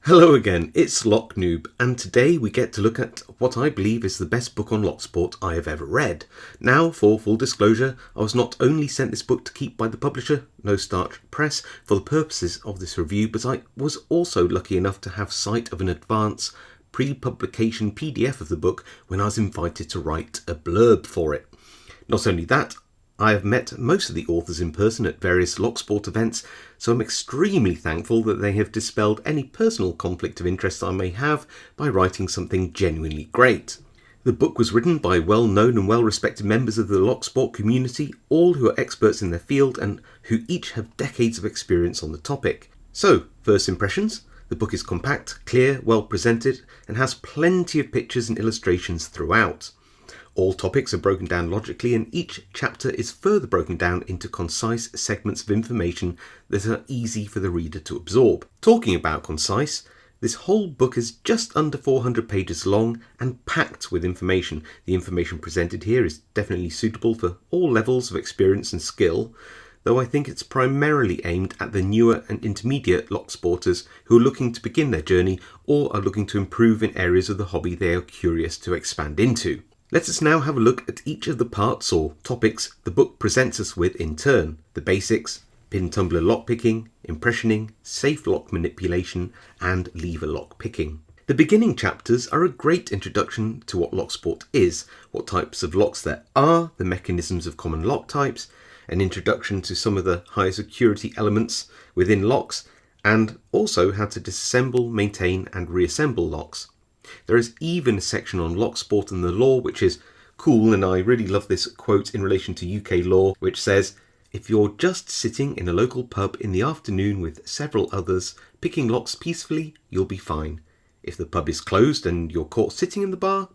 Hello again, it's Noob, and today we get to look at what I believe is the best book on Locksport I have ever read. Now, for full disclosure, I was not only sent this book to keep by the publisher, No Starch Press, for the purposes of this review, but I was also lucky enough to have sight of an advance pre-publication PDF of the book when I was invited to write a blurb for it. Not only that, I have met most of the authors in person at various Locksport events, so I'm extremely thankful that they have dispelled any personal conflict of interest I may have by writing something genuinely great. The book was written by well-known and well-respected members of the Locksport community, all who are experts in their field and who each have decades of experience on the topic. So, first impressions. The book is compact, clear, well presented, and has plenty of pictures and illustrations throughout. All topics are broken down logically, and each chapter is further broken down into concise segments of information that are easy for the reader to absorb. Talking about concise, this whole book is just under 400 pages long and packed with information. The information presented here is definitely suitable for all levels of experience and skill, though I think it's primarily aimed at the newer and intermediate Locksporters who are looking to begin their journey or are looking to improve in areas of the hobby they are curious to expand into. Let us now have a look at each of the parts or topics the book presents us with in turn. The basics, pin tumbler lockpicking, impressioning, safe lock manipulation, and lever lockpicking. The beginning chapters are a great introduction to what Locksport is, what types of locks there are, the mechanisms of common lock types, an introduction to some of the higher security elements within locks, and also how to disassemble, maintain, and reassemble locks. There is even a section on Locksport and the law, which is cool, and I really love this quote in relation to UK law, which says, "If you're just sitting in a local pub in the afternoon with several others, picking locks peacefully, you'll be fine. If the pub is closed and you're caught sitting in the bar,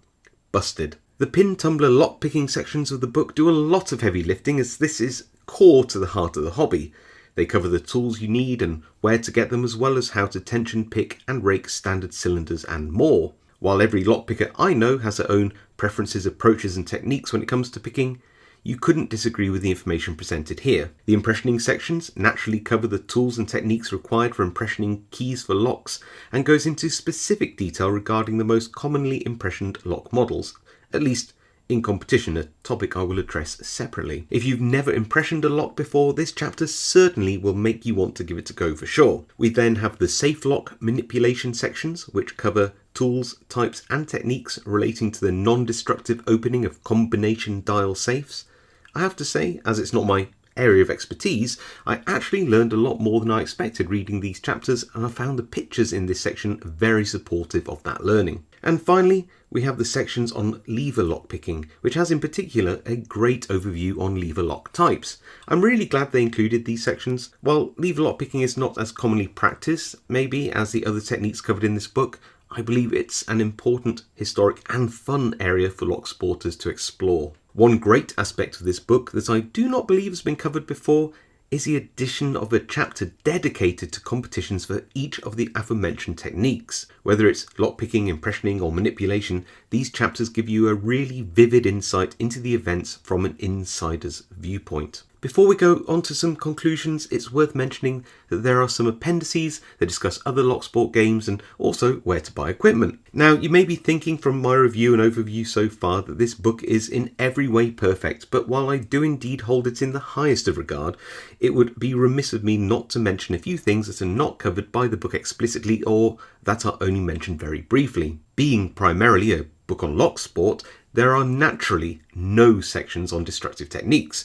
busted." The pin tumbler lockpicking sections of the book do a lot of heavy lifting, as this is core to the heart of the hobby. They cover the tools you need and where to get them, as well as how to tension, pick and rake standard cylinders and more. While every lockpicker I know has their own preferences, approaches and techniques when it comes to picking, you couldn't disagree with the information presented here. The impressioning sections naturally cover the tools and techniques required for impressioning keys for locks and goes into specific detail regarding the most commonly impressioned lock models, at least in competition, a topic I will address separately. If you've never impressioned a lock before, this chapter certainly will make you want to give it a go for sure. We then have the safe lock manipulation sections, which cover tools, types and techniques relating to the non-destructive opening of combination dial safes. I have to say, as it's not my area of expertise, I actually learned a lot more than I expected reading these chapters, and I found the pictures in this section very supportive of that learning. And finally, we have the sections on lever lockpicking, which has in particular a great overview on lever lock types. I'm really glad they included these sections. While lever lockpicking is not as commonly practiced, maybe, as the other techniques covered in this book, I believe it's an important, historic and fun area for Locksporters to explore. One great aspect of this book that I do not believe has been covered before is the addition of a chapter dedicated to competitions for each of the aforementioned techniques. Whether it's lockpicking, impressioning or manipulation, these chapters give you a really vivid insight into the events from an insider's viewpoint. Before we go on to some conclusions, it's worth mentioning that there are some appendices that discuss other Locksport games and also where to buy equipment. Now, you may be thinking from my review and overview so far that this book is in every way perfect, but while I do indeed hold it in the highest of regard, it would be remiss of me not to mention a few things that are not covered by the book explicitly or that are only mentioned very briefly. Being primarily a book on Locksport, there are naturally no sections on destructive techniques.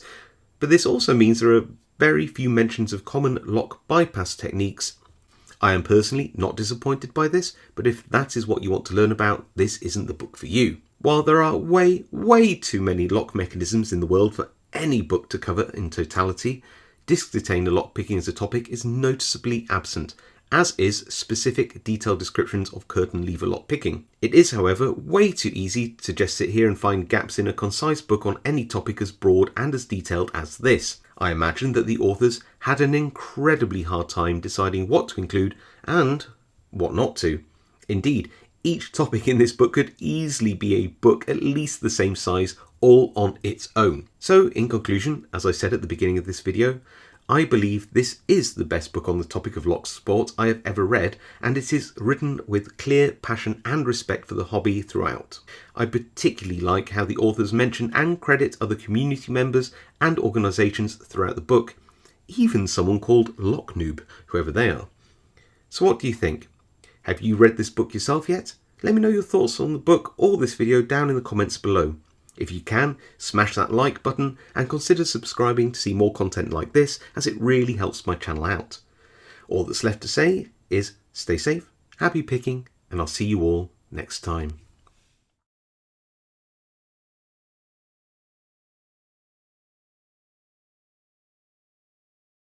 But this also means there are very few mentions of common lock bypass techniques. I am personally not disappointed by this, but if that is what you want to learn about, this isn't the book for you. While there are way too many lock mechanisms in the world for any book to cover in totality, disc detainer lockpicking as a topic is noticeably absent, as is specific detailed descriptions of curtain lever lockpicking. It is, however, way too easy to just sit here and find gaps in a concise book on any topic as broad and as detailed as this. I imagine that the authors had an incredibly hard time deciding what to include and what not to. Indeed, each topic in this book could easily be a book at least the same size, all on its own. So, in conclusion, as I said at the beginning of this video, I believe this is the best book on the topic of Locksport I have ever read, and it is written with clear passion and respect for the hobby throughout. I particularly like how the authors mention and credit other community members and organisations throughout the book, even someone called Noob, whoever they are. So what do you think? Have you read this book yourself yet? Let me know your thoughts on the book or this video down in the comments below. If you can, smash that like button and consider subscribing to see more content like this, as it really helps my channel out. All that's left to say is stay safe, happy picking, and I'll see you all next time.